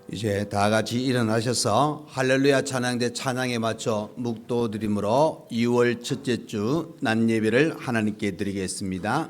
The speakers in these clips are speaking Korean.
이제 다 같이 일어나셔서 할렐루야 찬양대 찬양에 맞춰 묵도드림으로 2월 첫째 주 낮 예배를 하나님께 드리겠습니다.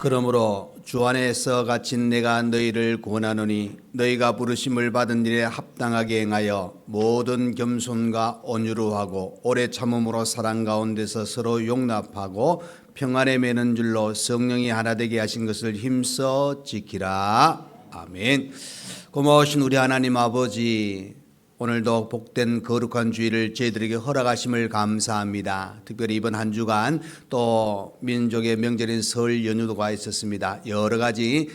그러므로 주 안에서 갇힌 내가 너희를 권하노니 너희가 부르심을 받은 일에 합당하게 행하여 모든 겸손과 온유로 하고 오래 참음으로 사랑 가운데서 서로 용납하고 평안에 매는 줄로 성령이 하나 되게 하신 것을 힘써 지키라. 아멘. 고마우신 우리 하나님 아버지, 오늘도 복된 거룩한 주일을 저희들에게 허락하심을 감사합니다. 특별히 이번 한 주간 또 민족의 명절인 설 연휴가 있었습니다. 여러 가지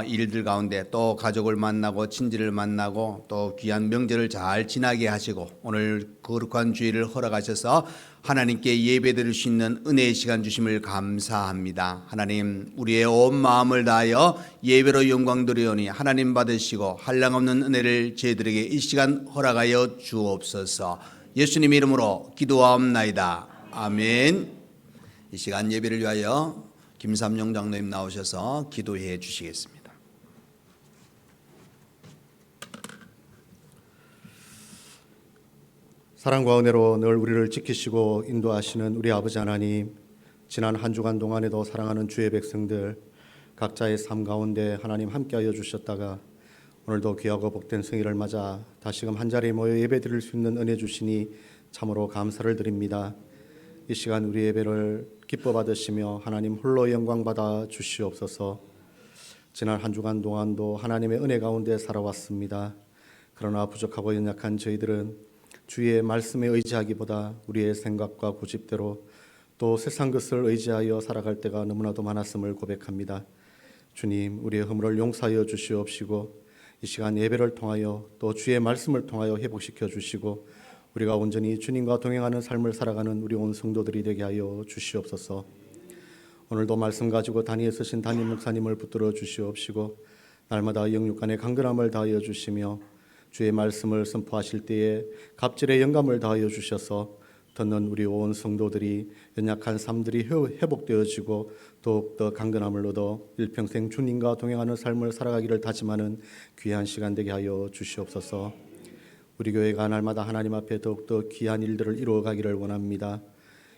일들 가운데 또 가족을 만나고 친지를 만나고 또 귀한 명절을 잘 지나게 하시고 오늘 거룩한 주일을 허락하셔서 하나님께 예배드릴 수 있는 은혜의 시간 주심을 감사합니다. 하나님, 우리의 온 마음을 다하여 예배로 영광 드리오니 하나님 받으시고 한량없는 은혜를 저희들에게 이 시간 허락하여 주옵소서. 예수님 이름으로 기도하옵나이다. 아멘. 이 시간 예배를 위하여 김삼용 장로님 나오셔서 기도해 주시겠습니다. 사랑과 은혜로 늘 우리를 지키시고 인도하시는 우리 아버지 하나님, 지난 한 주간 동안에도 사랑하는 주의 백성들 각자의 삶 가운데 하나님 함께하여 주셨다가 오늘도 귀하고 복된 성일을 맞아 다시금 한자리에 모여 예배드릴 수 있는 은혜 주시니 참으로 감사를 드립니다. 이 시간 우리 예배를 기뻐 받으시며 하나님 홀로 영광 받아 주시옵소서. 지난 한 주간 동안도 하나님의 은혜 가운데 살아왔습니다. 그러나 부족하고 연약한 저희들은 주의 말씀에 의지하기보다 우리의 생각과 고집대로 또 세상 것을 의지하여 살아갈 때가 너무나도 많았음을 고백합니다. 주님, 우리의 허물을 용서하여 주시옵시고 이 시간 예배를 통하여 또 주의 말씀을 통하여 회복시켜 주시고 우리가 온전히 주님과 동행하는 삶을 살아가는 우리 온 성도들이 되게 하여 주시옵소서. 오늘도 말씀 가지고 단위에 서신 담임 목사님을 붙들어 주시옵시고 날마다 영육간의 강건함을 다하여 주시며 주의 말씀을 선포하실 때에 갑절의 영감을 다하여 주셔서 듣는 우리 온 성도들이 연약한 삶들이 회복되어지고 더욱더 강건함을 얻어 일평생 주님과 동행하는 삶을 살아가기를 다짐하는 귀한 시간 되게 하여 주시옵소서. 우리 교회가 날마다 하나님 앞에 더욱더 귀한 일들을 이루어가기를 원합니다.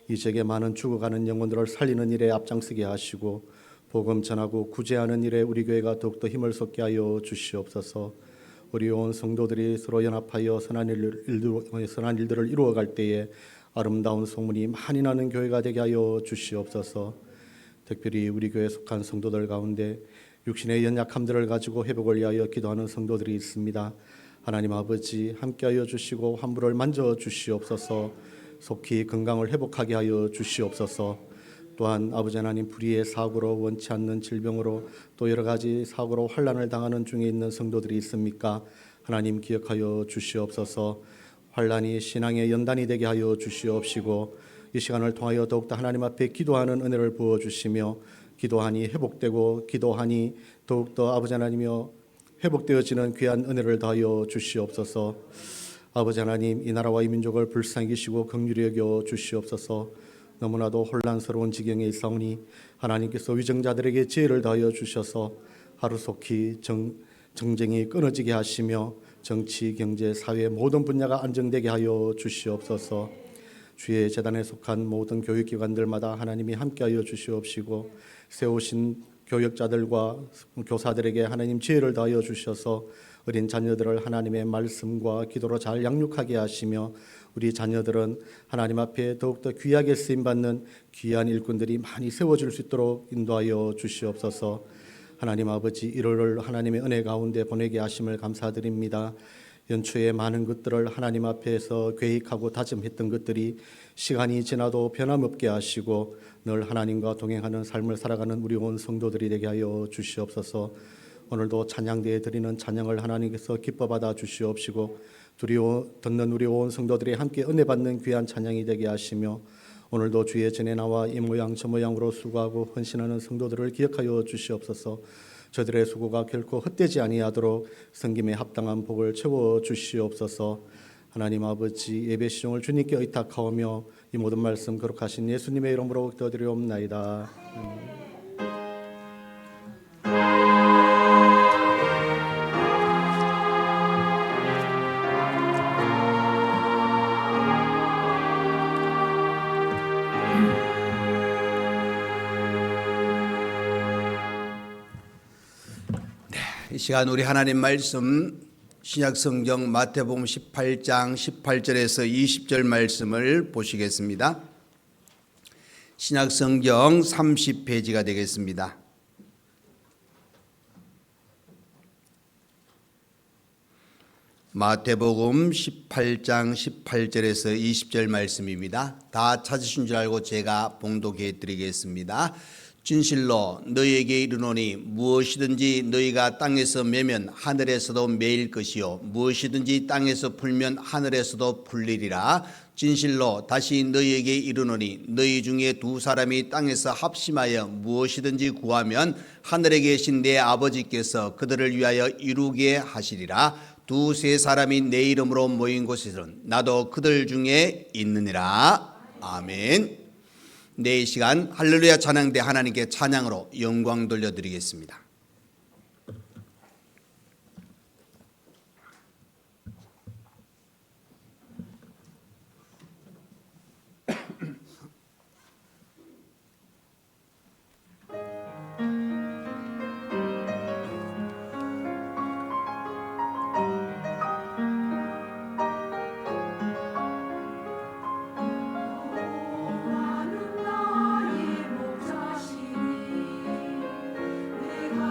이 지역에 많은 죽어가는 영혼들을 살리는 일에 앞장서게 하시고 복음 전하고 구제하는 일에 우리 교회가 더욱더 힘을 쏟게 하여 주시옵소서. 우리 온 성도들이 서로 연합하여 선한 일들을 이루어갈 때에 아름다운 소문이 많이 나는 교회가 되게 하여 주시옵소서. 특별히 우리 교회에 속한 성도들 가운데 육신의 연약함들을 가지고 회복을 위하여 기도하는 성도들이 있습니다. 하나님 아버지 함께하여 주시고 환부를 만져 주시옵소서. 속히 건강을 회복하게 하여 주시옵소서. 또한 아버지 하나님, 불의의 사고로 원치 않는 질병으로 또 여러 가지 사고로 환난을 당하는 중에 있는 성도들이 있습니까? 하나님 기억하여 주시옵소서. 환난이 신앙의 연단이 되게 하여 주시옵시고 이 시간을 통하여 더욱더 하나님 앞에 기도하는 은혜를 부어주시며 기도하니 회복되고 기도하니 더욱더 아버지 하나님이여 회복되어지는 귀한 은혜를 더하여 주시옵소서. 아버지 하나님, 이 나라와 이 민족을 불쌍히 여기시고 긍휼히 여겨 주시옵소서. 너무나도 혼란스러운 지경에 있사오니 하나님께서 위정자들에게 지혜를 더하여 주셔서 하루속히 정쟁이 끊어지게 하시며 정치, 경제, 사회 모든 분야가 안정되게 하여 주시옵소서. 주의 재단에 속한 모든 교육기관들마다 하나님이 함께하여 주시옵시고 세우신 교역자들과 교사들에게 하나님 지혜를 더하여 주셔서 어린 자녀들을 하나님의 말씀과 기도로 잘 양육하게 하시며 우리 자녀들은 하나님 앞에 더욱더 귀하게 쓰임받는 귀한 일꾼들이 많이 세워질 수 있도록 인도하여 주시옵소서. 하나님 아버지, 1월을 하나님의 은혜 가운데 보내게 하심을 감사드립니다. 연초에 많은 것들을 하나님 앞에서 계획하고 다짐했던 것들이 시간이 지나도 변함없게 하시고 늘 하나님과 동행하는 삶을 살아가는 우리 온 성도들이 되게 하여 주시옵소서. 오늘도 찬양대에 드리는 찬양을 하나님께서 기뻐 받아 주시옵시고 듣는 우리 온 성도들이 함께 은혜 받는 귀한 찬양이 되게 하시며 오늘도 주의 전에 나와 이 모양 저 모양으로 수고하고 헌신하는 성도들을 기억하여 주시옵소서. 저들의 수고가 결코 헛되지 아니하도록 섬김에 합당한 복을 채워 주시옵소서. 하나님 아버지, 예배 시종을 주님께 의탁하오며 이 모든 말씀 거룩하신 예수님의 이름으로 기도드리옵나이다. 이 시간 우리 하나님 말씀 신약성경 마태복음 18장 18절에서 20절 말씀을 보시겠습니다. 신약성경 30페이지가 되겠습니다. 마태복음 18장 18절에서 20절 말씀입니다. 다 찾으신 줄 알고 제가 봉독해 드리겠습니다. 진실로 너희에게 이르노니 무엇이든지 너희가 땅에서 매면 하늘에서도 매일 것이요 무엇이든지 땅에서 풀면 하늘에서도 풀리리라. 진실로 다시 너희에게 이르노니 너희 중에 두 사람이 땅에서 합심하여 무엇이든지 구하면 하늘에 계신 내 아버지께서 그들을 위하여 이루게 하시리라. 두세 사람이 내 이름으로 모인 곳에서는 나도 그들 중에 있느니라. 아멘. 이 시간 할렐루야 찬양대 하나님께 찬양으로 영광 돌려드리겠습니다. 나의 목자시니 내가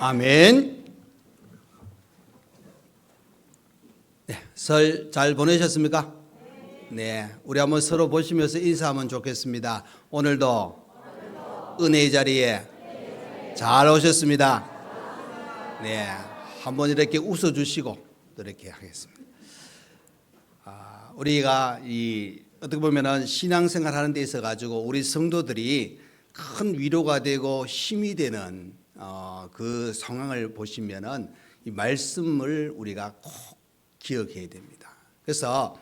아멘. 네, 설 잘 보내셨습니까? 네, 우리 한번 서로 보시면서 인사하면 좋겠습니다. 오늘도 은혜의 자리에 잘 오셨습니다. 네, 한번 이렇게 웃어주시고 또 이렇게 하겠습니다. 우리가 어떻게 보면은 신앙생활 하는 데 있어 가지고 우리 성도들이 큰 위로가 되고 힘이 되는 그 상황을 보시면은 이 말씀을 우리가 꼭 기억해야 됩니다. 그래서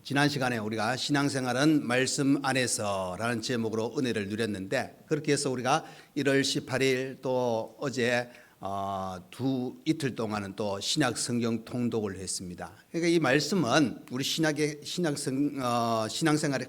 지난 시간에 우리가 신앙생활은 말씀 안에서라는 제목으로 은혜를 누렸는데, 그렇게 해서 우리가 1월 18일 또 어제 이틀 동안은 또 신약 성경 통독을 했습니다. 그러니까 이 말씀은 우리 신앙생활에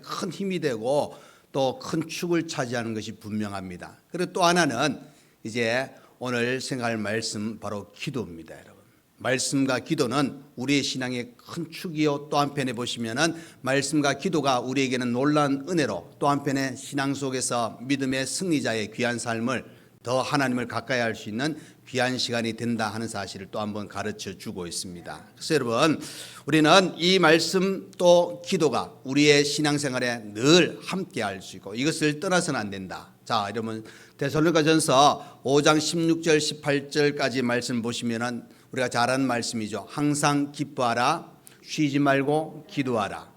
큰 힘이 되고 또 큰 축을 차지하는 것이 분명합니다. 그리고 또 하나는 이제 오늘 생각할 말씀 바로 기도입니다, 여러분. 말씀과 기도는 우리의 신앙의 큰 축이요, 또 한편에 보시면은 말씀과 기도가 우리에게는 놀라운 은혜로, 또 한편에 신앙 속에서 믿음의 승리자의 귀한 삶을 더 하나님을 가까이 할 수 있는 귀한 시간이 된다 하는 사실을 또 한번 가르쳐 주고 있습니다. 그래서 여러분, 우리는 이 말씀 또 기도가 우리의 신앙생활에 늘 함께 할 수 있고 이것을 떠나서는 안 된다. 자, 여러분, 데살로니가전서 5장 16절 18절까지 말씀 보시면은 우리가 잘 아는 말씀이죠. 항상 기뻐하라, 쉬지 말고 기도하라,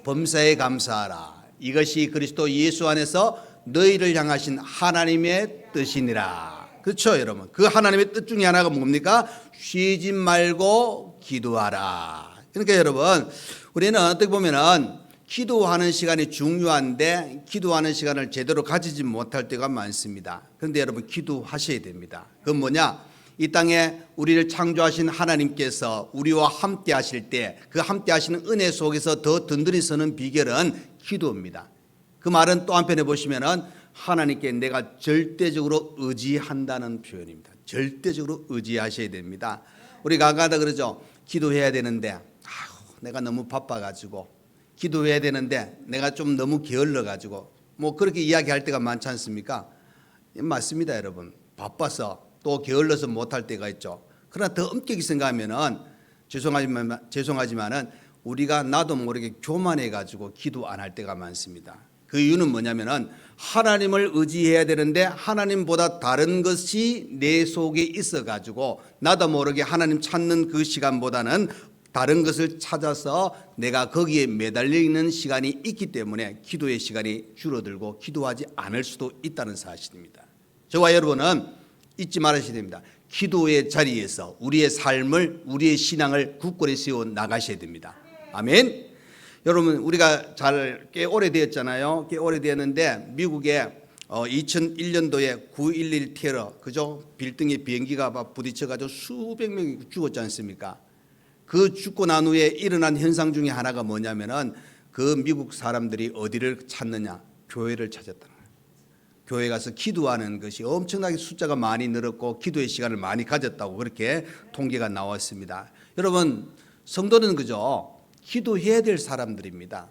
범사에 감사하라. 이것이 그리스도 예수 안에서 너희를 향하신 하나님의 뜻이니라. 그렇죠, 여러분? 그 하나님의 뜻 중에 하나가 뭡니까? 쉬지 말고 기도하라. 그러니까 여러분, 우리는 어떻게 보면은 기도하는 시간이 중요한데 기도하는 시간을 제대로 가지지 못할 때가 많습니다. 그런데 여러분, 기도하셔야 됩니다. 그건 뭐냐? 이 땅에 우리를 창조하신 하나님께서 우리와 함께 하실 때 그 함께 하시는 은혜 속에서 더 든든히 서는 비결은 기도입니다. 그 말은 또 한편에 보시면은 하나님께 내가 절대적으로 의지한다는 표현입니다. 절대적으로 의지하셔야 됩니다. 우리가 아까도 그러죠. 기도해야 되는데 내가 너무 바빠가지고, 기도해야 되는데 내가 좀 너무 게을러가지고, 뭐 그렇게 이야기할 때가 많지 않습니까? 맞습니다, 여러분. 바빠서 또 게을러서 못할 때가 있죠. 그러나 더 엄격히 생각하면은 죄송하지만은 우리가 나도 모르게 교만해가지고 기도 안 할 때가 많습니다. 그 이유는 뭐냐면은 하나님을 의지해야 되는데 하나님보다 다른 것이 내 속에 있어가지고 나도 모르게 하나님 찾는 그 시간보다는 다른 것을 찾아서 내가 거기에 매달려 있는 시간이 있기 때문에 기도의 시간이 줄어들고 기도하지 않을 수도 있다는 사실입니다. 저와 여러분은 잊지 말아야 됩니다. 기도의 자리에서 우리의 삶을, 우리의 신앙을 굳건히 세워 나가셔야 됩니다. 아멘. 여러분, 우리가 꽤 오래되었잖아요. 꽤 오래되었는데 미국에 2001년도에 9.11 테러, 그죠? 빌딩에 비행기가 부딪혀가지고 수백 명이 죽었지 않습니까? 그 죽고 난 후에 일어난 현상 중에 하나가 뭐냐면은 그 미국 사람들이 어디를 찾느냐? 교회를 찾았다는 거예요. 교회 가서 기도하는 것이 엄청나게 숫자가 많이 늘었고 기도의 시간을 많이 가졌다고 그렇게 통계가 나왔습니다. 여러분, 성도는 그죠? 기도해야 될 사람들입니다.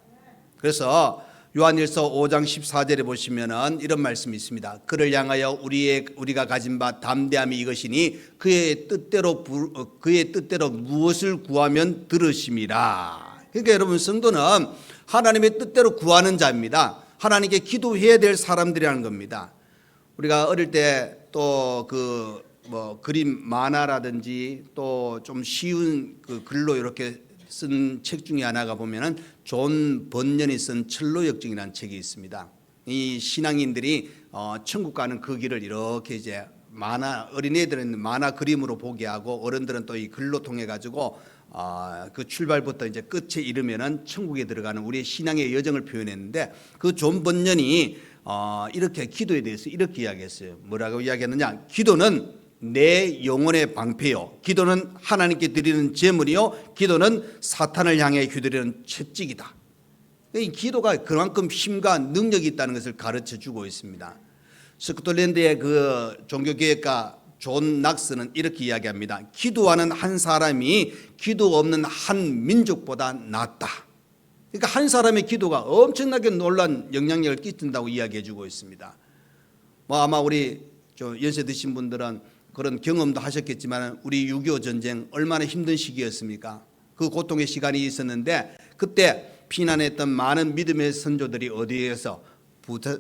그래서 요한일서 5장 14절에 보시면은 이런 말씀이 있습니다. 그를 향하여 우리가 가진 바 담대함이 이것이니 그의 뜻대로 무엇을 구하면 들으심이라. 그러니까 여러분, 성도는 하나님의 뜻대로 구하는 자입니다. 하나님께 기도해야 될 사람들이라는 겁니다. 우리가 어릴 때 또 그림 만화라든지 또 좀 쉬운 그 글로 이렇게 쓴 책 중에 하나가 보면은 존 번년이 쓴 철로역정이라는 책이 있습니다. 이 신앙인들이 천국 가는 그 길을 이렇게 이제 어린애들은 만화 그림으로 보게 하고 어른들은 또 이 글로 통해 가지고 그 출발부터 이제 끝에 이르면은 천국에 들어가는 우리의 신앙의 여정을 표현했는데, 그 존 번년이 이렇게 기도에 대해서 이렇게 이야기했어요. 뭐라고 이야기했느냐? 기도는 내 영혼의 방패요, 기도는 하나님께 드리는 제물이요, 기도는 사탄을 향해 휘두르는 채찍이다. 이 기도가 그만큼 힘과 능력이 있다는 것을 가르쳐 주고 있습니다. 스코틀랜드의 그 종교개혁가 존 낙스는 이렇게 이야기합니다. 기도하는 한 사람이 기도 없는 한 민족보다 낫다. 그러니까 한 사람의 기도가 엄청나게 놀라운 영향력을 끼친다고 이야기해 주고 있습니다. 아마 우리 좀 연세 드신 분들은 그런 경험도 하셨겠지만 우리 6.25 전쟁 얼마나 힘든 시기였습니까? 그 고통의 시간이 있었는데 그때 피난했던 많은 믿음의 선조들이 어디에서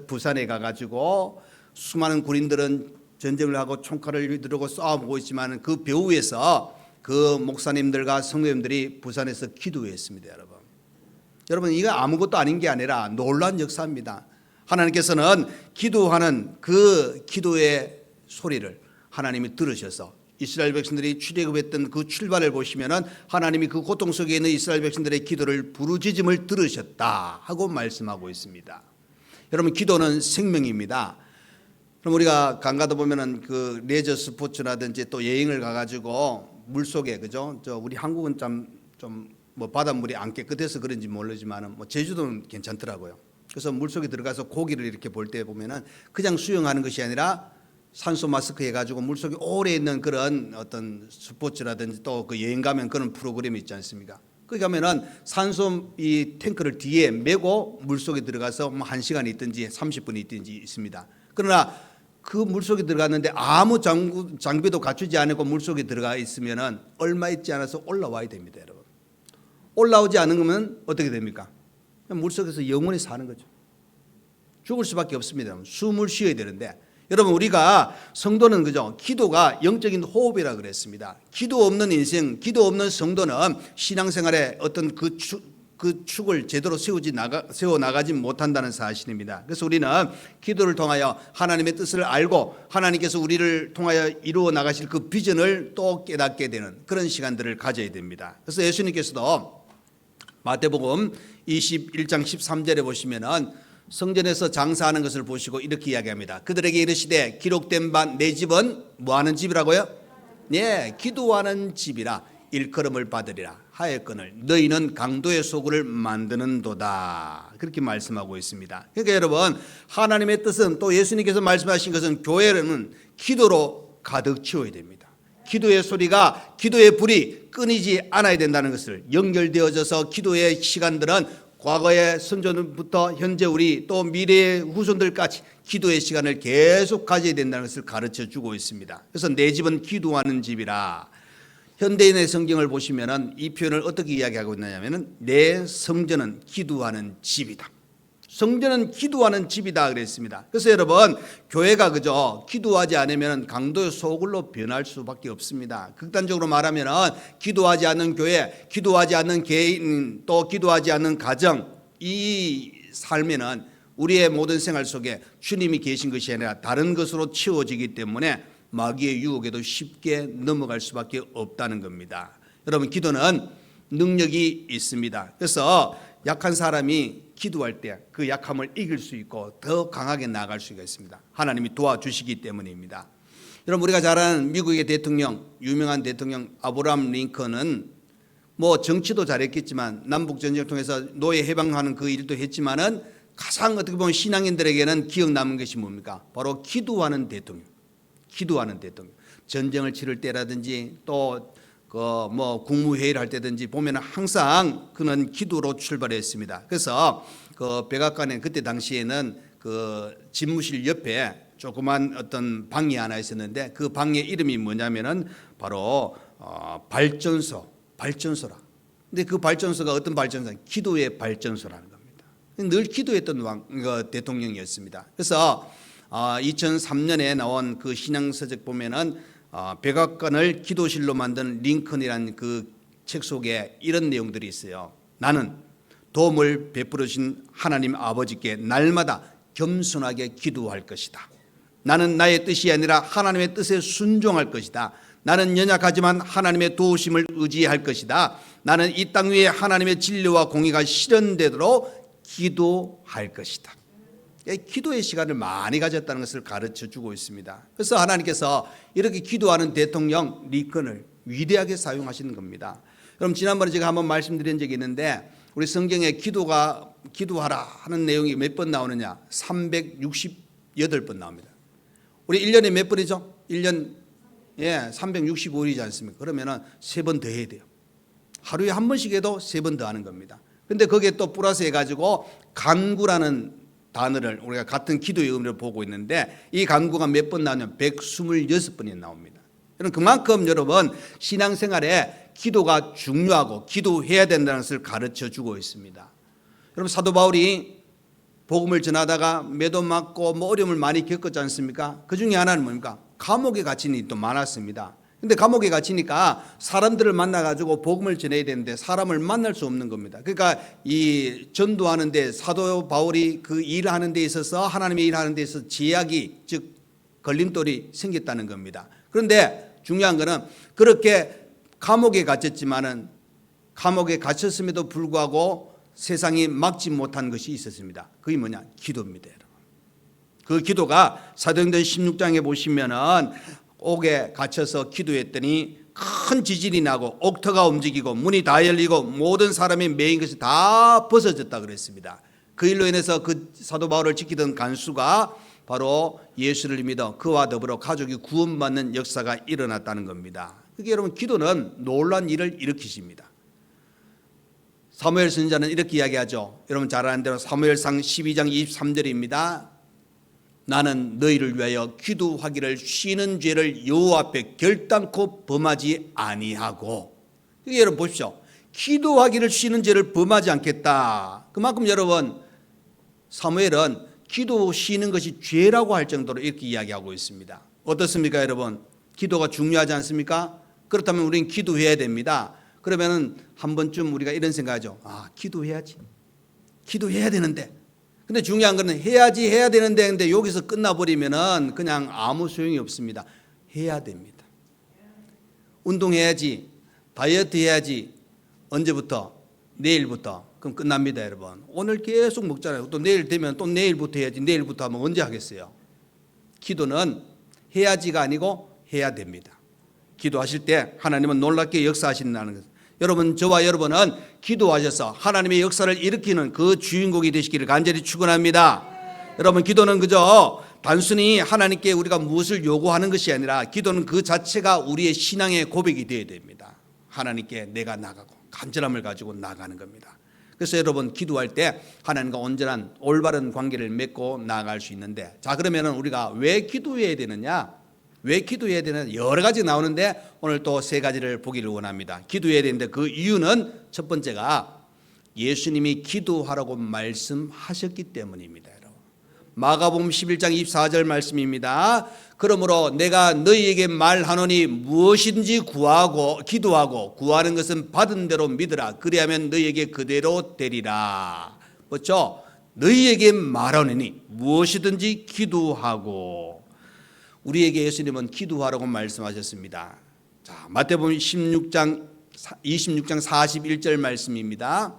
부산에 가가지고 수많은 군인들은 전쟁을 하고 총칼을 휘두르고 싸워보고 있지만 그 벼우에서 그 목사님들과 성도님들이 부산에서 기도했습니다. 여러분 이거 아무것도 아닌 게 아니라 놀라운 역사입니다. 하나님께서는 기도하는 그 기도의 소리를 하나님이 들으셔서 이스라엘 백성들이 출애굽했던 그 출발을 보시면은 하나님이 그 고통 속에 있는 이스라엘 백성들의 기도를 부르짖음을 들으셨다 하고 말씀하고 있습니다. 여러분 기도는 생명입니다. 그럼 우리가 강가도 보면은 그 레저 스포츠라든지 또 여행을 가가지고 물 속에 그죠? 우리 한국은 좀 뭐 바닷물이 안 깨끗해서 그런지 모르지만은 뭐 제주도는 괜찮더라고요. 그래서 물 속에 들어가서 고기를 이렇게 볼 때 보면은 그냥 수영하는 것이 아니라 산소 마스크 해가지고 물 속에 오래 있는 그런 어떤 스포츠라든지 또 그 여행 가면 그런 프로그램이 있지 않습니까? 거기 가면은 산소 이 탱크를 뒤에 메고 물 속에 들어가서 뭐 1시간 있든지 30분 있든지 있습니다. 그러나 그 물 속에 들어갔는데 아무 장비도 갖추지 않고 물 속에 들어가 있으면은 얼마 있지 않아서 올라와야 됩니다, 여러분. 올라오지 않은 거면 어떻게 됩니까? 물 속에서 영원히 사는 거죠. 죽을 수밖에 없습니다. 숨을 쉬어야 되는데 여러분 우리가 성도는 그죠? 기도가 영적인 호흡이라 그랬습니다. 기도 없는 인생, 기도 없는 성도는 신앙생활에 어떤 그 축을 제대로 세워 나가지 못한다는 사실입니다. 그래서 우리는 기도를 통하여 하나님의 뜻을 알고 하나님께서 우리를 통하여 이루어 나가실 그 비전을 또 깨닫게 되는 그런 시간들을 가져야 됩니다. 그래서 예수님께서도 마태복음 21장 13절에 보시면은 성전에서 장사하는 것을 보시고 이렇게 이야기합니다. 그들에게 이르시되 기록된 바 내 집은 뭐하는 집이라고요? 네, 기도하는 집이라 일컬음을 받으리라 하였거늘 너희는 강도의 소굴을 만드는도다. 그렇게 말씀하고 있습니다. 그러니까 여러분 하나님의 뜻은 또 예수님께서 말씀하신 것은 교회는 기도로 가득 채워야 됩니다. 기도의 소리가 기도의 불이 끊이지 않아야 된다는 것을 연결되어져서 기도의 시간들은 과거의 선조들부터 현재 우리 또 미래의 후손들까지 기도의 시간을 계속 가져야 된다는 것을 가르쳐 주고 있습니다. 그래서 내 집은 기도하는 집이라. 현대인의 성경을 보시면은 이 표현을 어떻게 이야기하고 있느냐면은 내 성전은 기도하는 집이다. 성전은 기도하는 집이다 그랬습니다. 그래서 여러분 교회가 그저 기도하지 않으면 강도의 소굴로 변할 수밖에 없습니다. 극단적으로 말하면 기도하지 않는 교회, 기도하지 않는 개인, 또 기도하지 않는 가정, 이 삶에는 우리의 모든 생활 속에 주님이 계신 것이 아니라 다른 것으로 채워지기 때문에 마귀의 유혹에도 쉽게 넘어갈 수밖에 없다는 겁니다. 여러분 기도는 능력이 있습니다. 그래서 약한 사람이 기도할 때 그 약함을 이길 수 있고 더 강하게 나아갈 수가 있습니다. 하나님이 도와주시기 때문입니다. 여러분 우리가 잘 아는 미국의 대통령, 유명한 대통령 아브라함 링컨은 뭐 정치도 잘했겠지만 남북전쟁을 통해서 노예 해방하는 그 일도 했지만은 가장 어떻게 보면 신앙인들에게는 기억 남은 것이 뭡니까? 바로 기도하는 대통령. 기도하는 대통령. 전쟁을 치를 때라든지 또 뭐 국무회의를 할 때든지 보면 항상 그는 기도로 출발했습니다. 그래서 그 백악관에 그때 당시에는 그 집무실 옆에 조그만 어떤 방이 하나 있었는데 그 방의 이름이 뭐냐면은 바로 발전소라. 근데 그 발전소가 어떤 발전소? 기도의 발전소라는 겁니다. 늘 기도했던 대통령이었습니다. 그래서 2003년에 나온 그 신앙서적 보면은 백악관을 기도실로 만든 링컨이라는 그 책 속에 이런 내용들이 있어요. 나는 도움을 베풀으신 하나님 아버지께 날마다 겸손하게 기도할 것이다. 나는 나의 뜻이 아니라 하나님의 뜻에 순종할 것이다. 나는 연약하지만 하나님의 도우심을 의지할 것이다. 나는 이 땅 위에 하나님의 진리와 공의가 실현되도록 기도할 것이다. 기도의 시간을 많이 가졌다는 것을 가르쳐 주고 있습니다. 그래서 하나님께서 이렇게 기도하는 대통령 링컨을 위대하게 사용하시는 겁니다. 그럼 지난번에 제가 한번 말씀드린 적이 있는데 우리 성경에 기도하라 하는 내용이 몇 번 나오느냐? 368번 나옵니다. 우리 1년에 몇 번이죠? 1년 365일이지 않습니까? 그러면은 3번 더 해야 돼요. 하루에 한 번씩 해도 3번 더 하는 겁니다. 근데 거기에 또 플러스 해가지고 간구라는 단어를 우리가 같은 기도의 의미를 보고 있는데 이 간구가 몇 번 나오냐면 126번이 나옵니다. 그만큼 여러분 신앙생활에 기도가 중요하고 기도해야 된다는 것을 가르쳐 주고 있습니다. 여러분 사도 바울이 복음을 전하다가 매도 맞고 어려움을 많이 겪었지 않습니까? 그 중에 하나는 뭡니까? 감옥에 갇힌 일이 또 많았습니다. 근데 감옥에 갇히니까 사람들을 만나가지고 복음을 전해야 되는데 사람을 만날 수 없는 겁니다. 그러니까 이 전도하는데 사도 바울이 그 일하는 데 있어서 하나님의 일하는 데 있어서 제약이 즉 걸림돌이 생겼다는 겁니다. 그런데 중요한 거는 그렇게 감옥에 갇혔지만은 감옥에 갇혔음에도 불구하고 세상이 막지 못한 것이 있었습니다. 그게 뭐냐? 기도입니다, 여러분. 그 기도가 사도행전 16장에 보시면은 옥에 갇혀서 기도했더니 큰 지진이 나고 옥터가 움직이고 문이 다 열리고 모든 사람이 매인 것이 다 벗어졌다 그랬습니다. 그 일로 인해서 그 사도 바울을 지키던 간수가 바로 예수를 믿어 그와 더불어 가족이 구원받는 역사가 일어났다는 겁니다. 그게 여러분 기도는 놀라운 일을 일으키십니다. 사무엘 선지자는 이렇게 이야기하죠. 여러분 잘 아는 대로 사무엘상 12장 23절입니다. 나는 너희를 위하여 기도하기를 쉬는 죄를 여호와 앞에 결단코 범하지 아니하고. 여러분 보십시오. 기도하기를 쉬는 죄를 범하지 않겠다. 그만큼 여러분 사무엘은 기도 쉬는 것이 죄라고 할 정도로 이렇게 이야기하고 있습니다. 어떻습니까 여러분? 기도가 중요하지 않습니까? 그렇다면 우리는 기도해야 됩니다. 그러면 한 번쯤 우리가 이런 생각하죠. 기도해야지. 기도해야 되는데. 근데 중요한 거는 해야지 해야 되는데 근데 여기서 끝나버리면은 그냥 아무 소용이 없습니다. 해야 됩니다. 운동해야지. 다이어트 해야지. 언제부터? 내일부터. 그럼 끝납니다, 여러분. 오늘 계속 먹잖아요. 또 내일 되면 또 내일부터 해야지. 내일부터 하면 언제 하겠어요? 기도는 해야지가 아니고 해야 됩니다. 기도하실 때 하나님은 놀랍게 역사하신다는 것. 여러분 저와 여러분은 기도하셔서 하나님의 역사를 일으키는 그 주인공이 되시기를 간절히 축원합니다. 여러분 기도는 그저 단순히 하나님께 우리가 무엇을 요구하는 것이 아니라 기도는 그 자체가 우리의 신앙의 고백이 되어야 됩니다. 하나님께 내가 나가고 간절함을 가지고 나가는 겁니다. 그래서 여러분 기도할 때 하나님과 온전한 올바른 관계를 맺고 나아갈 수 있는데 자 그러면 우리가 왜 기도해야 되느냐? 왜 기도해야 되느냐? 여러 가지 나오는데 오늘 또 세 가지를 보기를 원합니다. 기도해야 되는데 그 이유는 첫 번째가 예수님이 기도하라고 말씀하셨기 때문입니다. 여러분. 마가복음 11장 24절 말씀입니다. 그러므로 내가 너희에게 말하노니 무엇인지 구하고 기도하고 구하는 것은 받은 대로 믿으라. 그리하면 너희에게 그대로 되리라. 그렇죠? 너희에게 말하노니 무엇이든지 기도하고 우리에게 예수님은 기도하라고 말씀하셨습니다. 자, 마태복음 26장 41절 말씀입니다.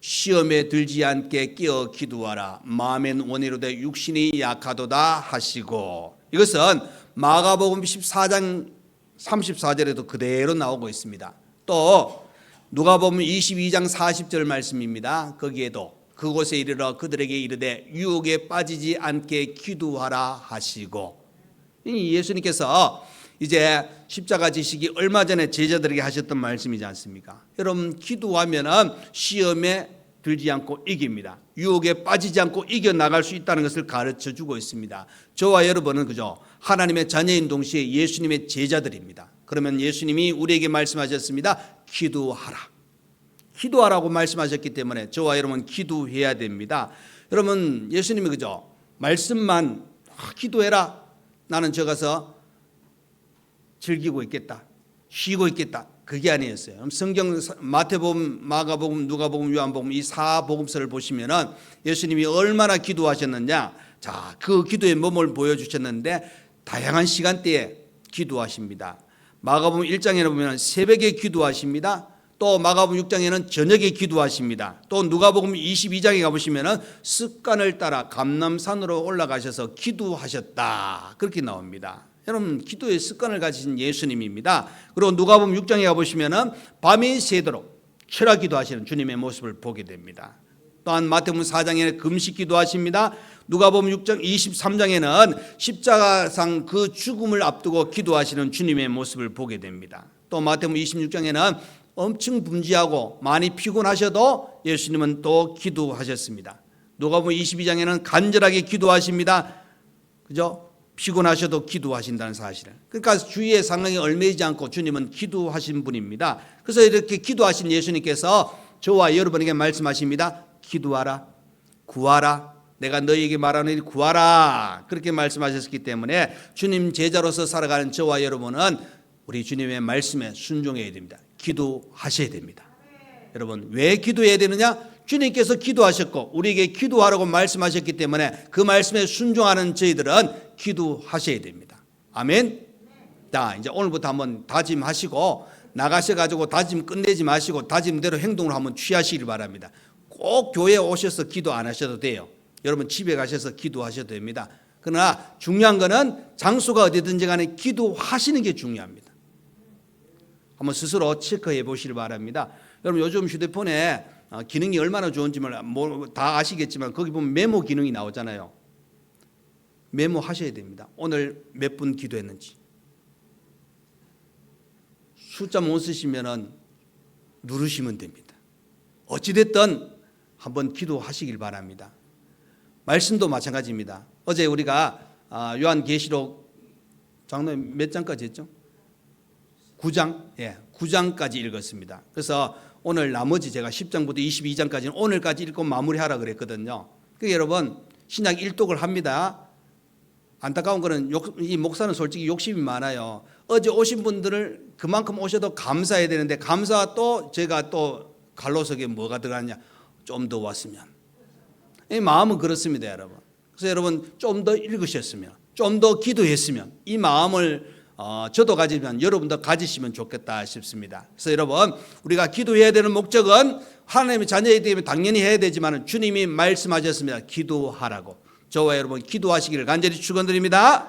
시험에 들지 않게 끼어 기도하라. 마음엔 원이로되 육신이 약하도다 하시고 이것은 마가복음 14장 34절에도 그대로 나오고 있습니다. 또 누가복음 22장 40절 말씀입니다. 거기에도 그곳에 이르러 그들에게 이르되 유혹에 빠지지 않게 기도하라 하시고 예수님께서 이제 십자가 지시기 얼마 전에 제자들에게 하셨던 말씀이지 않습니까? 여러분 기도하면은 시험에 들지 않고 이깁니다. 유혹에 빠지지 않고 이겨나갈 수 있다는 것을 가르쳐 주고 있습니다. 저와 여러분은 그저 하나님의 자녀인 동시에 예수님의 제자들입니다. 그러면 예수님이 우리에게 말씀하셨습니다. 기도하라. 기도하라고 말씀하셨기 때문에 저와 여러분 기도해야 됩니다. 여러분 예수님이 그저 말씀만 기도해라. 나는 저 가서 즐기고 있겠다. 쉬고 있겠다. 그게 아니었어요. 성경 마태복음, 마가복음, 누가복음, 요한복음 이 4복음서를 보시면은 예수님이 얼마나 기도하셨느냐. 자, 그 기도의 몸을 보여주셨는데 다양한 시간대에 기도하십니다. 마가복음 1장에 보면 새벽에 기도하십니다. 또 마가복음 6장에는 저녁에 기도하십니다. 또 누가복음 22장에 가보시면 습관을 따라 감람산으로 올라가셔서 기도하셨다. 그렇게 나옵니다. 여러분 기도의 습관을 가지신 예수님입니다. 그리고 누가복음 6장에 가보시면 밤이 새도록 철야 기도하시는 주님의 모습을 보게 됩니다. 또한 마태복음 4장에는 금식 기도하십니다. 누가복음 6장 23장에는 십자가상 그 죽음을 앞두고 기도하시는 주님의 모습을 보게 됩니다. 또 마태복음 26장에는 엄청 분지하고 많이 피곤하셔도 예수님은 또 기도하셨습니다. 누가복음 22장에는 간절하게 기도하십니다. 그죠? 피곤하셔도 기도하신다는 사실을. 그러니까 주위의 상황에 얽매이지 않고 주님은 기도하신 분입니다. 그래서 이렇게 기도하신 예수님께서 저와 여러분에게 말씀하십니다. 기도하라, 구하라, 내가 너희에게 말하노니 구하라, 그렇게 말씀하셨기 때문에 주님 제자로서 살아가는 저와 여러분은 우리 주님의 말씀에 순종해야 됩니다. 기도하셔야 됩니다. 여러분, 왜 기도해야 되느냐? 주님께서 기도하셨고 우리에게 기도하라고 말씀하셨기 때문에 그 말씀에 순종하는 저희들은 기도하셔야 됩니다. 아멘. 자, 이제 오늘부터 한번 다짐하시고 나가셔가지고 다짐 끝내지 마시고 다짐대로 행동을 한번 취하시길 바랍니다. 꼭 교회에 오셔서 기도 안 하셔도 돼요. 여러분 집에 가셔서 기도하셔도 됩니다. 그러나 중요한 거는 장소가 어디든지 간에 기도하시는 게 중요합니다. 한번 스스로 체크해 보시길 바랍니다. 여러분 요즘 휴대폰에 기능이 얼마나 좋은지 다 아시겠지만 거기 보면 메모 기능이 나오잖아요. 메모하셔야 됩니다. 오늘 몇 분 기도했는지. 숫자 못 쓰시면 누르시면 됩니다. 어찌됐든 한번 기도하시길 바랍니다. 말씀도 마찬가지입니다. 어제 우리가 요한계시록 장로님 몇 장까지 했죠? 9장? 예, 9장까지 읽었습니다. 그래서 오늘 나머지 제가 10장부터 22장까지는 오늘까지 읽고 마무리하라 그랬거든요. 그러니까 여러분 신약 일독을 합니다. 안타까운 거는 이 목사는 솔직히 욕심이 많아요. 어제 오신 분들을 그만큼 오셔도 감사해야 되는데 감사 또 제가 또 갈로석에 뭐가 들어가냐, 좀 더 왔으면. 이 마음은 그렇습니다, 여러분. 그래서 여러분 좀 더 읽으셨으면, 좀 더 기도했으면, 이 마음을 저도 가지면 여러분도 가지시면 좋겠다 싶습니다. 그래서 여러분 우리가 기도해야 되는 목적은 하나님의 자녀이기 때문에 당연히 해야 되지만 주님이 말씀하셨습니다. 기도하라고. 저와 여러분 기도하시기를 간절히 축원드립니다.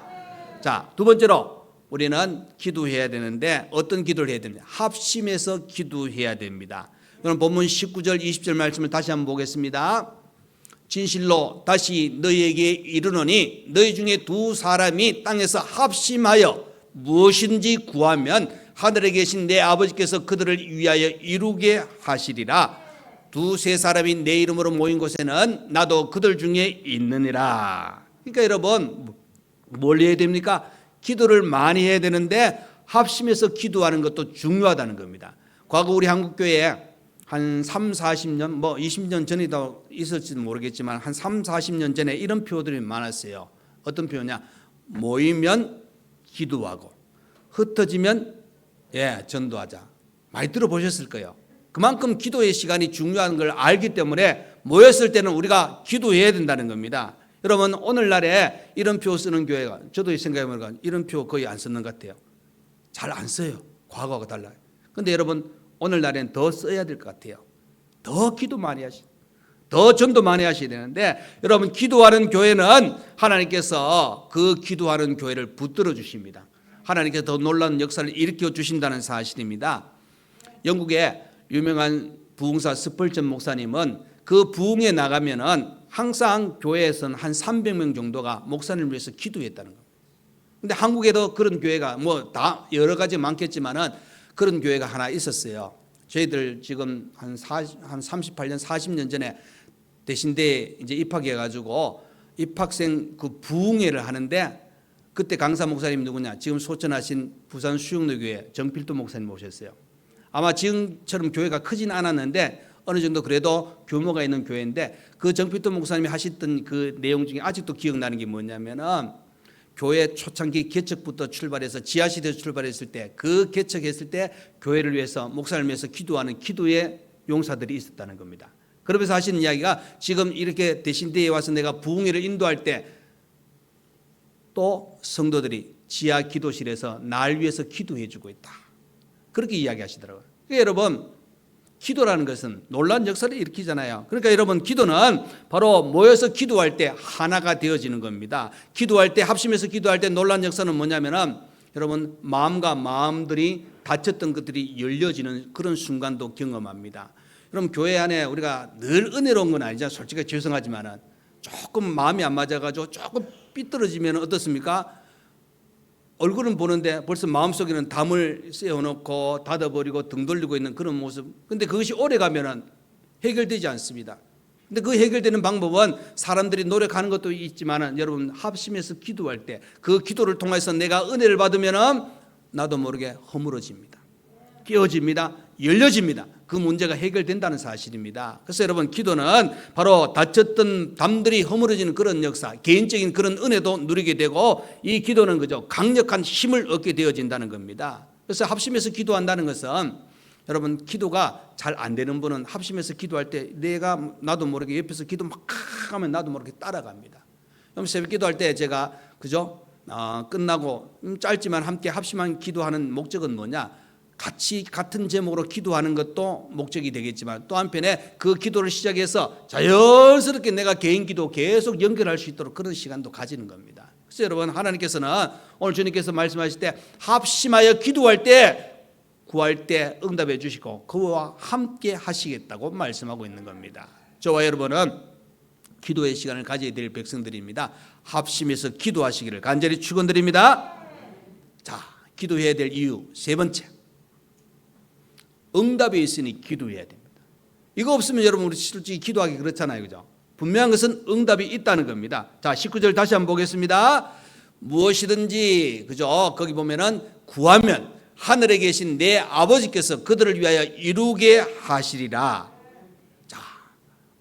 자, 두 번째로 우리는 기도해야 되는데 어떤 기도를 해야 됩니까? 합심해서 기도해야 됩니다. 그럼 본문 19절 20절 말씀을 다시 한번 보겠습니다. 진실로 다시 너희에게 이르노니 너희 중에 두 사람이 땅에서 합심하여 무엇인지 구하면 하늘에 계신 내 아버지께서 그들을 위하여 이루게 하시리라. 두세 사람이 내 이름으로 모인 곳에는 나도 그들 중에 있느니라. 그러니까 여러분 뭘 해야 됩니까? 기도를 많이 해야 되는데 합심해서 기도하는 것도 중요하다는 겁니다. 과거 우리 한국교회에 한 3, 40년, 뭐 20년 전에도 있을지도 모르겠지만 한 3, 40년 전에 이런 표들이 많았어요. 어떤 표냐? 모이면 기도하고 흩어지면 전도하자. 많이 들어보셨을 거예요. 그만큼 기도의 시간이 중요한 걸 알기 때문에 모였을 때는 우리가 기도해야 된다는 겁니다. 여러분 오늘날에 이런 표 쓰는 교회가 저도 생각해보니까 이런 표 거의 안 쓰는 것 같아요. 잘 안 써요. 과거하고 달라요. 그런데 여러분 오늘날엔 더 써야 될 것 같아요. 더 기도 많이 하시고 더 전도 많이 하셔야 되는데 여러분 기도하는 교회는 하나님께서 그 기도하는 교회를 붙들어 주십니다. 하나님께서 더 놀라운 역사를 일으켜 주신다는 사실입니다. 영국의 유명한 부흥사 스펄전 목사님은 그 부흥에 나가면은 항상 교회에서는 한 300명 정도가 목사님을 위해서 기도했다는 겁니다. 근데 한국에도 그런 교회가 뭐 다 여러 가지 많겠지만은 그런 교회가 하나 있었어요. 저희들 지금 한 38년 40년 전에 대신대에 이제 입학해 가지고 입학생 그 부흥회를 하는데 그때 강사 목사님 누구냐? 지금 소천하신 부산 수영로교회 정필도 목사님 오셨어요. 아마 지금처럼 교회가 크진 않았는데 어느 정도 그래도 규모가 있는 교회인데 그 정필도 목사님이 하셨던 그 내용 중에 아직도 기억나는 게 뭐냐면은 교회 초창기 개척부터 출발해서 지하실에서 출발했을 때 그 개척했을 때 교회를 위해서 목사를 위해서 기도하는 기도의 용사들이 있었다는 겁니다. 그러면서 하시는 이야기가 지금 이렇게 대신대에 와서 내가 부흥회를 인도할 때 또 성도들이 지하 기도실에서 날 위해서 기도해 주고 있다. 그렇게 이야기하시더라고요. 그러니까 여러분 기도라는 것은 놀라운 역사를 일으키잖아요. 그러니까 여러분 기도는 바로 모여서 기도할 때 하나가 되어지는 겁니다. 기도할 때 합심해서 기도할 때 놀라운 역사는 뭐냐면은 여러분 마음과 마음들이 닫혔던 것들이 열려지는 그런 순간도 경험합니다. 여러분 교회 안에 우리가 늘 은혜로운 건 아니죠. 솔직히 죄송하지만은 조금 마음이 안 맞아가지고 조금 삐뚤어지면 어떻습니까? 얼굴은 보는데 벌써 마음속에는 담을 씌워놓고 닫아버리고 등 돌리고 있는 그런 모습. 근데 그것이 오래 가면은 해결되지 않습니다. 근데 그 해결되는 방법은 사람들이 노력하는 것도 있지만은 여러분 합심해서 기도할 때 그 기도를 통해서 내가 은혜를 받으면은 나도 모르게 허물어집니다. 깨어집니다. 열려집니다. 그 문제가 해결된다는 사실입니다. 그래서 여러분 기도는 바로 다쳤던 담들이 허물어지는 그런 역사, 개인적인 그런 은혜도 누리게 되고 이 기도는 그저 강력한 힘을 얻게 되어진다는 겁니다. 그래서 합심해서 기도한다는 것은 여러분 기도가 잘 안 되는 분은 합심해서 기도할 때 나도 모르게 옆에서 기도 막 하면 나도 모르게 따라갑니다. 그럼 새벽 기도할 때 제가 그죠? 끝나고 짧지만 함께 합심한 기도하는 목적은 뭐냐? 같이 같은 제목으로 기도하는 것도 목적이 되겠지만 또 한편에 그 기도를 시작해서 자연스럽게 내가 개인 기도 계속 연결할 수 있도록 그런 시간도 가지는 겁니다. 그래서 여러분 하나님께서는 오늘 주님께서 말씀하실 때 합심하여 기도할 때 구할 때 응답해 주시고 그와 함께 하시겠다고 말씀하고 있는 겁니다. 저와 여러분은 기도의 시간을 가져야 될 백성들입니다. 합심해서 기도하시기를 간절히 축원드립니다. 자, 기도해야 될 이유 세 번째, 응답이 있으니 기도해야 됩니다. 이거 없으면 여러분 우리 솔직히 기도하기 그렇잖아요, 그죠? 분명한 것은 응답이 있다는 겁니다. 자, 19절 다시 한번 보겠습니다. 무엇이든지 그죠? 거기 보면은 구하면 하늘에 계신 내 아버지께서 그들을 위하여 이루게 하시리라. 자,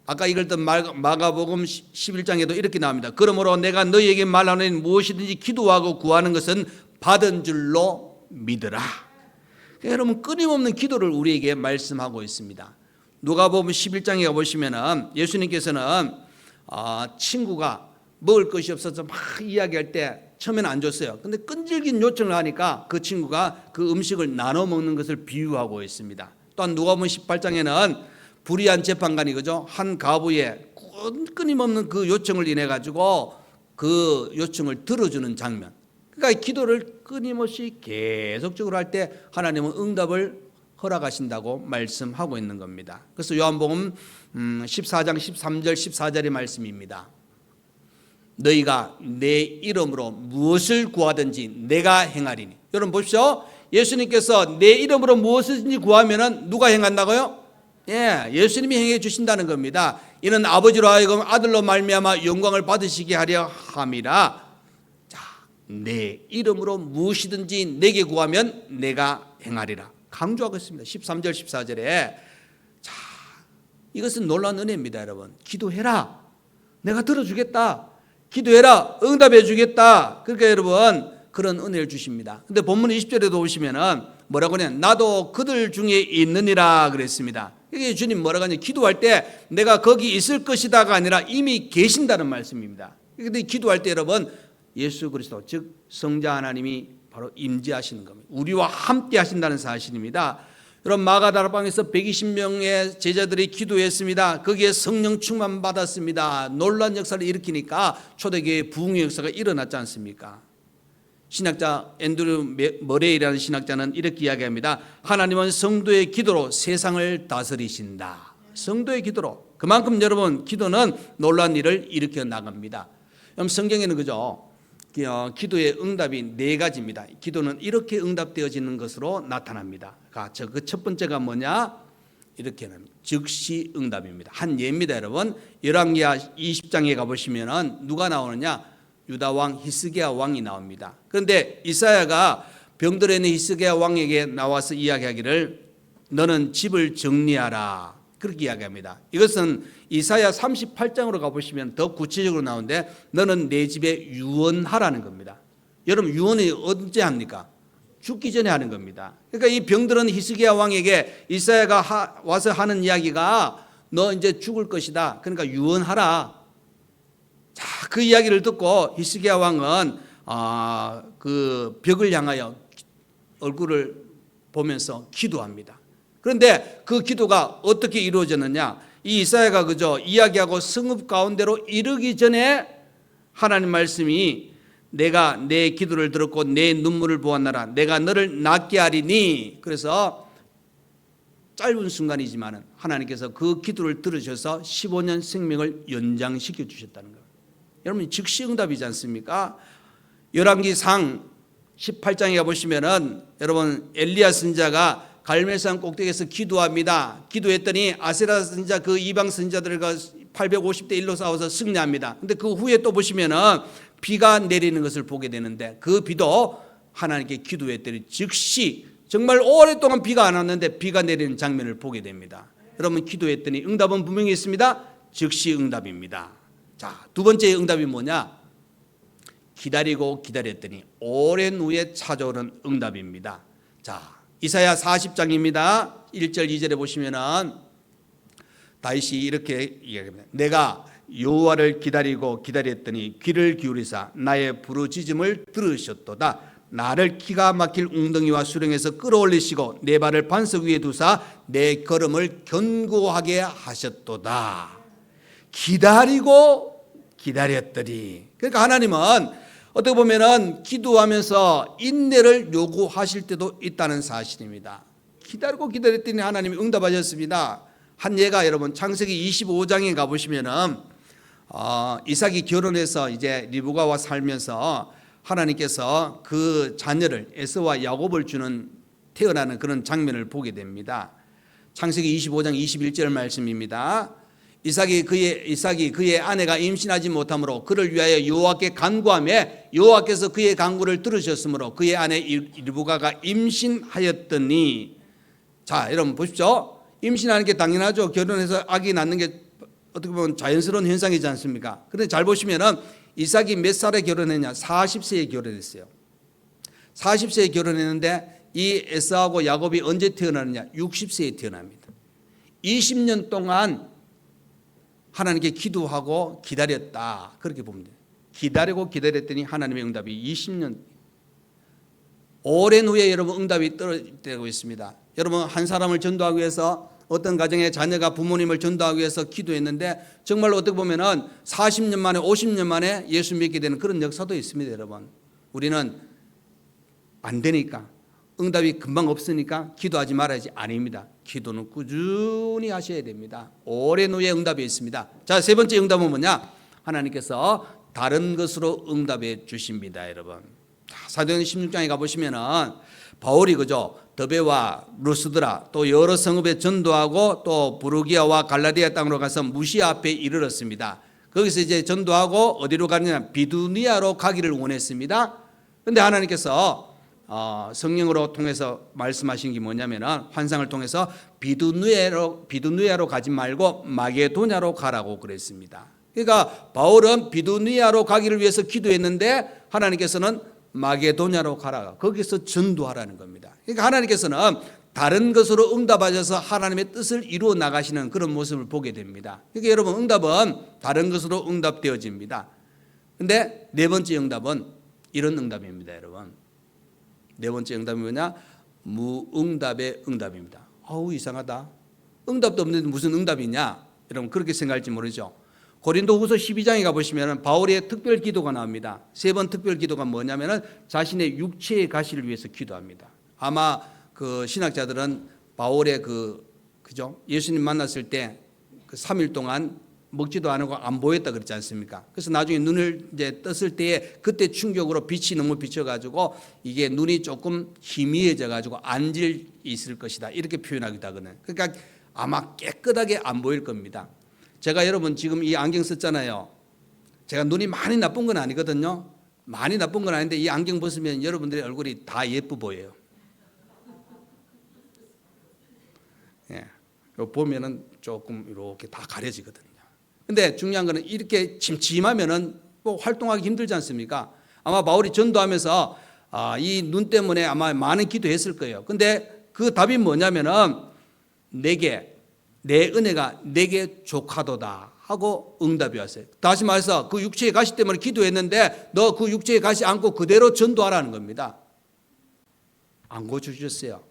아까 읽었던 마가복음 11장에도 이렇게 나옵니다. 그러므로 내가 너희에게 말하노니 무엇이든지 기도하고 구하는 것은 받은 줄로 믿으라. 여러분 끊임없는 기도를 우리에게 말씀하고 있습니다. 누가복음 11장에 가보시면은 예수님께서는 친구가 먹을 것이 없어서 막 이야기할 때 처음에는 안 줬어요. 근데 끈질긴 요청을 하니까 그 친구가 그 음식을 나눠 먹는 것을 비유하고 있습니다. 또한 누가복음 18장에는 불의한 재판관이 그죠? 한 가부의 끊임없는 그 요청을 인해 가지고 그 요청을 들어주는 장면. 그러니까 기도를 끊임없이 계속적으로 할 때 하나님은 응답을 허락하신다고 말씀하고 있는 겁니다. 그래서 요한복음 14장 13절 14절의 말씀입니다. 너희가 내 이름으로 무엇을 구하든지 내가 행하리니. 여러분 보십시오. 예수님께서 내 이름으로 무엇이든지 구하면은 누가 행한다고요? 예, 예수님이 행해 주신다는 겁니다. 이는 아버지로 하여금 아들로 말미암아 영광을 받으시게 하려 함이라. 내 이름으로 무엇이든지 내게 구하면 내가 행하리라. 강조하고 있습니다. 13절 14절에. 자, 이것은 놀라운 은혜입니다, 여러분. 기도해라. 내가 들어주겠다. 기도해라. 응답해 주겠다. 그러니까 여러분 그런 은혜를 주십니다. 근데 본문 20절에도 보시면은 뭐라고 하냐? 나도 그들 중에 있느니라 그랬습니다. 이게 주님 뭐라고 하냐? 기도할 때 내가 거기 있을 것이다가 아니라 이미 계신다는 말씀입니다. 근데 기도할 때 여러분 예수 그리스도 즉 성자 하나님이 바로 임재하시는 겁니다. 우리와 함께 하신다는 사실입니다. 여러분 마가다락방에서 120명의 제자들이 기도했습니다. 거기에 성령 충만 받았습니다. 놀라운 역사를 일으키니까 초대교회의 부흥의 역사가 일어났지 않습니까? 신학자 앤드류 머레이라는 신학자는 이렇게 이야기합니다. 하나님은 성도의 기도로 세상을 다스리신다. 성도의 기도로. 그만큼 여러분 기도는 놀라운 일을 일으켜 나갑니다. 그럼 성경에는 그죠? 기도의 응답이 네 가지입니다. 기도는 이렇게 응답되어지는 것으로 나타납니다. 그 첫 번째가 뭐냐? 이렇게는 즉시 응답입니다. 한 예입니다, 여러분. 열왕기하 20장에 가보시면은 누가 나오느냐? 유다 왕 히스기야 왕이 나옵니다. 그런데 이사야가 병들어 있는 히스기야 왕에게 나와서 이야기하기를 너는 집을 정리하라. 그렇게 이야기합니다. 이것은 이사야 38장으로 가보시면 더 구체적으로 나오는데 너는 내 집에 유언하라는 겁니다. 여러분 유언이 언제 합니까? 죽기 전에 하는 겁니다. 그러니까 이 병들은 히스기야 왕에게 이사야가 와서 하는 이야기가 너 이제 죽을 것이다. 그러니까 유언하라. 자, 그 이야기를 듣고 히스기야 왕은 그 벽을 향하여 얼굴을 보면서 기도합니다. 그런데 그 기도가 어떻게 이루어졌느냐? 이 이사야가 그저 이야기하고 성읍 가운데로 이르기 전에 하나님 말씀이 내가 내 기도를 들었고 내 눈물을 보았나라. 내가 너를 낫게 하리니. 그래서 짧은 순간이지만 하나님께서 그 기도를 들으셔서 15년 생명을 연장시켜 주셨다는 거예요. 여러분 즉시 응답이지 않습니까? 열왕기상 18장에 가보시면은 여러분 엘리야 선지자가 갈멜산 꼭대기에서 기도합니다. 기도했더니 아세라 선지자 그 이방 선지자들과 850대 1로 싸워서 승리합니다. 근데 그 후에 또 보시면은 비가 내리는 것을 보게 되는데 그 비도 하나님께 기도했더니 즉시 정말 오랫동안 비가 안 왔는데 비가 내리는 장면을 보게 됩니다. 여러분 기도했더니 응답은 분명히 있습니다. 즉시 응답입니다. 자, 두 번째 응답이 뭐냐? 기다리고 기다렸더니 오랜 후에 찾아오는 응답입니다. 자, 이사야 40장입니다. 1절 2절에 보시면은 다윗이 이렇게 이야기합니다. 내가 여호와를 기다리고 기다렸더니 귀를 기울이사 나의 부르짖음을 들으셨도다. 나를 기가 막힐 웅덩이와 수렁에서 끌어올리시고 내 발을 반석 위에 두사 내 걸음을 견고하게 하셨도다. 기다리고 기다렸더니, 그러니까 하나님은 어떻게 보면은 기도하면서 인내를 요구하실 때도 있다는 사실입니다. 기다리고 기다렸더니 하나님이 응답하셨습니다. 한 예가 여러분 창세기 25장에 가보시면은 이삭이 결혼해서 이제 리브가와 살면서 하나님께서 그 자녀를 에서와 야곱을 주는 태어나는 그런 장면을 보게 됩니다. 창세기 25장 21절 말씀입니다. 이삭이 그의 아내가 임신하지 못하므로 그를 위하여 여호와께 간구하며 여호와께서 그의 간구를 들으셨으므로 그의 아내 리브가가 임신하였더니, 자 여러분 보십시오. 임신하는 게 당연하죠. 결혼해서 아기 낳는 게 어떻게 보면 자연스러운 현상이지 않습니까? 그런데 잘 보시면은 이삭이 몇 살에 결혼했냐? 40세에 결혼했어요. 40세에 결혼했는데 이 에사하고 야곱이 언제 태어나느냐? 60세에 태어납니다. 20년 동안 하나님께 기도하고 기다렸다. 그렇게 봅니다. 기다리고 기다렸더니 하나님의 응답이 20년. 오랜 후에 여러분 응답이 떨어지고 있습니다. 여러분 한 사람을 전도하기 위해서 어떤 가정의 자녀가 부모님을 전도하기 위해서 기도했는데 정말로 어떻게 보면은 40년 만에 50년 만에 예수 믿게 되는 그런 역사도 있습니다. 여러분 우리는 안 되니까 응답이 금방 없으니까 기도하지 말아야지. 아닙니다. 기도는 꾸준히 하셔야 됩니다. 오랜 후에 응답이 있습니다. 자, 세 번째 응답은 뭐냐? 하나님께서 다른 것으로 응답해 주십니다. 여러분 사도행전 16장에 가보시면은 바울이 그죠 더베와 루스드라 또 여러 성읍에 전도하고 또 부르기아와 갈라디아 땅으로 가서 무시아 앞에 이르렀습니다. 거기서 이제 전도하고 어디로 가느냐? 비두니아로 가기를 원했습니다. 그런데 하나님께서 성령으로 통해서 말씀하신 게 뭐냐면은 환상을 통해서 비두니아로 가지 말고 마게도냐로 가라고 그랬습니다. 그러니까 바울은 비두니아로 가기를 위해서 기도했는데 하나님께서는 마게도냐로 가라. 거기서 전도하라는 겁니다. 그러니까 하나님께서는 다른 것으로 응답하셔서 하나님의 뜻을 이루어 나가시는 그런 모습을 보게 됩니다. 그러니까 여러분 응답은 다른 것으로 응답되어집니다. 그런데 네 번째 응답은 이런 응답입니다. 여러분 네 번째 응답이 뭐냐? 무응답의 응답입니다. 아우 이상하다. 응답도 없는데 무슨 응답이냐? 여러분 그렇게 생각할지 모르죠. 고린도후서 12장에 가보시면 바울의 특별 기도가 나옵니다. 세 번 특별 기도가 뭐냐면은 자신의 육체의 가시를 위해서 기도합니다. 아마 그 신학자들은 바울의 그죠? 예수님 만났을 때 그 3일 동안 먹지도 않고 안 보였다 그랬지 않습니까? 그래서 나중에 눈을 이제 떴을 때에 그때 충격으로 빛이 너무 비쳐가지고 이게 눈이 조금 희미해져가지고 안질 있을 것이다 이렇게 표현하기도 하거든요. 그러니까 아마 깨끗하게 안 보일 겁니다. 제가 여러분 지금 이 안경 썼잖아요. 제가 눈이 많이 나쁜 건 아니거든요. 많이 나쁜 건 아닌데 이 안경 벗으면 여러분들의 얼굴이 다 예뻐 보여요. 예, 보면은 조금 이렇게 다 가려지거든요. 근데 중요한 거는 이렇게 침침하면은 뭐 활동하기 힘들지 않습니까? 아마 바울이 전도하면서 이 눈 때문에 아마 많은 기도했을 거예요. 근데 그 답이 뭐냐면은 내 은혜가 내게 족하도다 하고 응답이 왔어요. 다시 말해서 그 육체의 가시 때문에 기도했는데 너 그 육체의 가시 안고 그대로 전도하라는 겁니다. 안 고쳐주셨어요.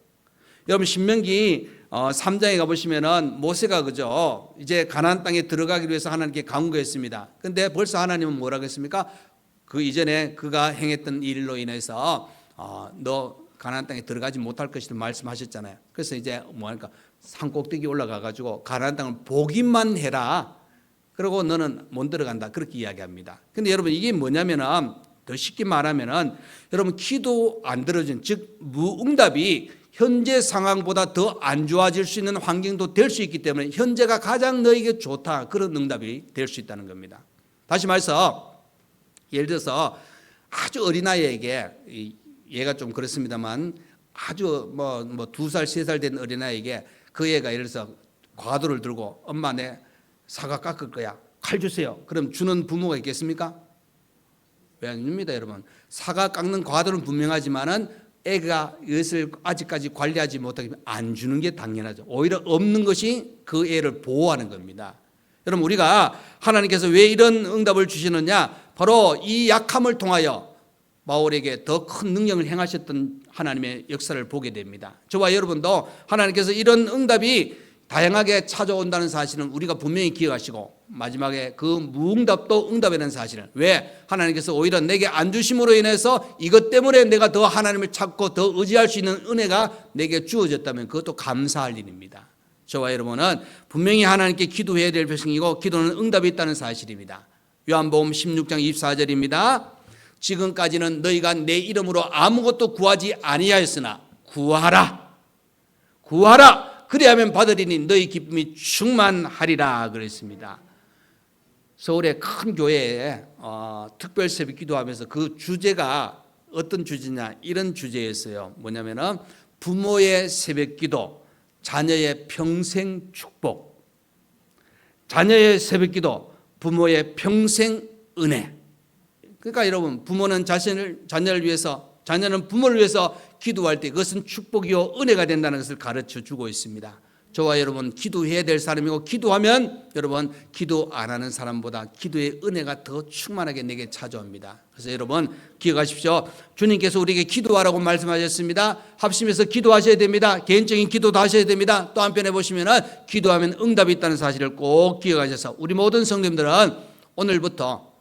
여러분 신명기 3장에 가보시면은 모세가 그죠 이제 가나안 땅에 들어가기 위해서 하나님께 간구했습니다. 그런데 벌써 하나님은 뭐라고 했습니까? 그 이전에 그가 행했던 일로 인해서 너 가나안 땅에 들어가지 못할 것이다 말씀하셨잖아요. 그래서 이제 뭐하니까 산 꼭대기 올라가 가지고 가나안 땅을 보기만 해라. 그리고 너는 못 들어간다. 그렇게 이야기합니다. 근데 여러분 이게 뭐냐면은 더 쉽게 말하면은 여러분 기도 안 들어진 즉 무응답이 현재 상황보다 더 안 좋아질 수 있는 환경도 될 수 있기 때문에 현재가 가장 너에게 좋다 그런 응답이 될 수 있다는 겁니다. 다시 말해서 예를 들어서 아주 어린아이에게 얘가 좀 그렇습니다만 아주 뭐 2살 3살 된 어린아이에게 그 애가 예를 들어서 과도를 들고 엄마 내 사과 깎을 거야 칼 주세요. 그럼 주는 부모가 있겠습니까? 왜 안 줍니다 여러분. 사과 깎는 과도는 분명하지만은 애가 이것을 아직까지 관리하지 못하기 때문에 안 주는 게 당연하죠. 오히려 없는 것이 그 애를 보호하는 겁니다. 여러분 우리가 하나님께서 왜 이런 응답을 주시느냐, 바로 이 약함을 통하여 바울에게 더 큰 능력을 행하셨던 하나님의 역사를 보게 됩니다. 저와 여러분도 하나님께서 이런 응답이 다양하게 찾아온다는 사실은 우리가 분명히 기억하시고, 마지막에 그 무응답도 응답이라는 사실은, 왜 하나님께서 오히려 내게 안 주심으로 인해서 이것 때문에 내가 더 하나님을 찾고 더 의지할 수 있는 은혜가 내게 주어졌다면 그것도 감사할 일입니다. 저와 여러분은 분명히 하나님께 기도해야 될 백성이고 기도는 응답이 있다는 사실입니다. 요한복음 16장 24절입니다. 지금까지는 너희가 내 이름으로 아무것도 구하지 아니하였으나 구하라 그리하면 받으리니 너희 기쁨이 충만하리라 그랬습니다. 서울의 큰 교회에 특별 새벽 기도하면서 그 주제가 어떤 주제냐, 이런 주제였어요. 뭐냐면은 부모의 새벽 기도, 자녀의 평생 축복. 자녀의 새벽 기도, 부모의 평생 은혜. 그러니까 여러분, 부모는 자녀를 위해서, 자녀는 부모를 위해서 기도할 때 그것은 축복이요 은혜가 된다는 것을 가르쳐 주고 있습니다. 저와 여러분 기도해야 될 사람이고, 기도하면 여러분 기도 안 하는 사람보다 기도의 은혜가 더 충만하게 내게 찾아옵니다. 그래서 여러분 기억하십시오. 주님께서 우리에게 기도하라고 말씀하셨습니다. 합심해서 기도하셔야 됩니다. 개인적인 기도도 하셔야 됩니다. 또 한편에 보시면은 기도하면 응답이 있다는 사실을 꼭 기억하셔서 우리 모든 성도님들은 오늘부터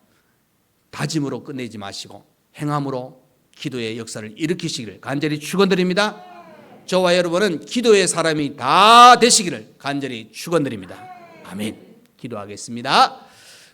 다짐으로 끝내지 마시고 행함으로 기도의 역사를 일으키시기를 간절히 축원드립니다. 저와 여러분은 기도의 사람이 다 되시기를 간절히 축원드립니다. 아멘. 기도하겠습니다.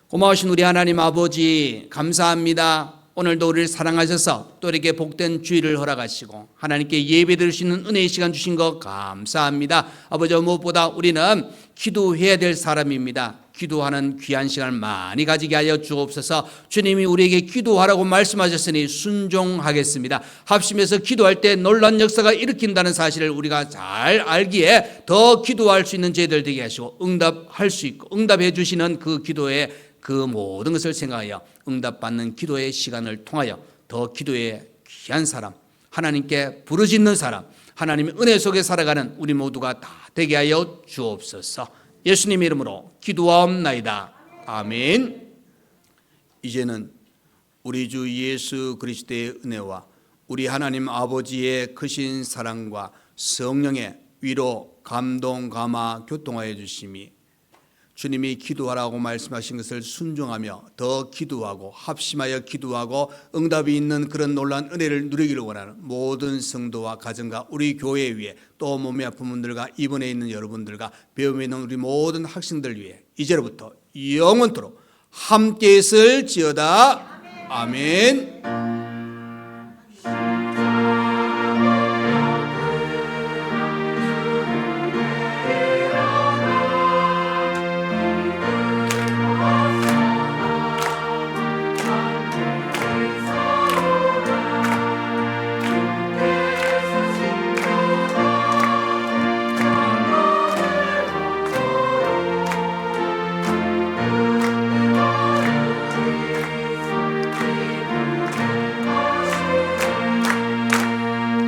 고마우신 우리 하나님 아버지 감사합니다. 오늘도 우리를 사랑하셔서 또 이렇게 복된 주일을 허락하시고 하나님께 예배드릴 수 있는 은혜의 시간 주신 것 감사합니다. 아버지, 무엇보다 우리는 기도해야 될 사람입니다. 기도하는 귀한 시간을 많이 가지게 하여 주옵소서. 주님이 우리에게 기도하라고 말씀하셨으니 순종하겠습니다. 합심해서 기도할 때 놀라운 역사가 일으킨다는 사실을 우리가 잘 알기에 더 기도할 수 있는 저희들 되게 하시고, 응답할 수 있고 응답해 주시는 그 기도의 그 모든 것을 생각하여 응답받는 기도의 시간을 통하여 더 기도의 귀한 사람, 하나님께 부르짖는 사람, 하나님의 은혜 속에 살아가는 우리 모두가 다 되게 하여 주옵소서. 예수님 이름으로 기도하옵나이다. 아멘. 이제는 우리 주 예수 그리스도의 은혜와 우리 하나님 아버지의 크신 사랑과 성령의 위로, 감동, 감화, 교통하여 주심이, 주님이 기도하라고 말씀하신 것을 순종하며 더 기도하고 합심하여 기도하고 응답이 있는 그런 놀라운 은혜를 누리기를 원하는 모든 성도와 가정과 우리 교회 위에, 또 몸이 아픈 분들과 입원해 있는 여러분들과 병원에 있는 우리 모든 학생들 위해 이제로부터 영원토록 함께 있을지어다. 아멘.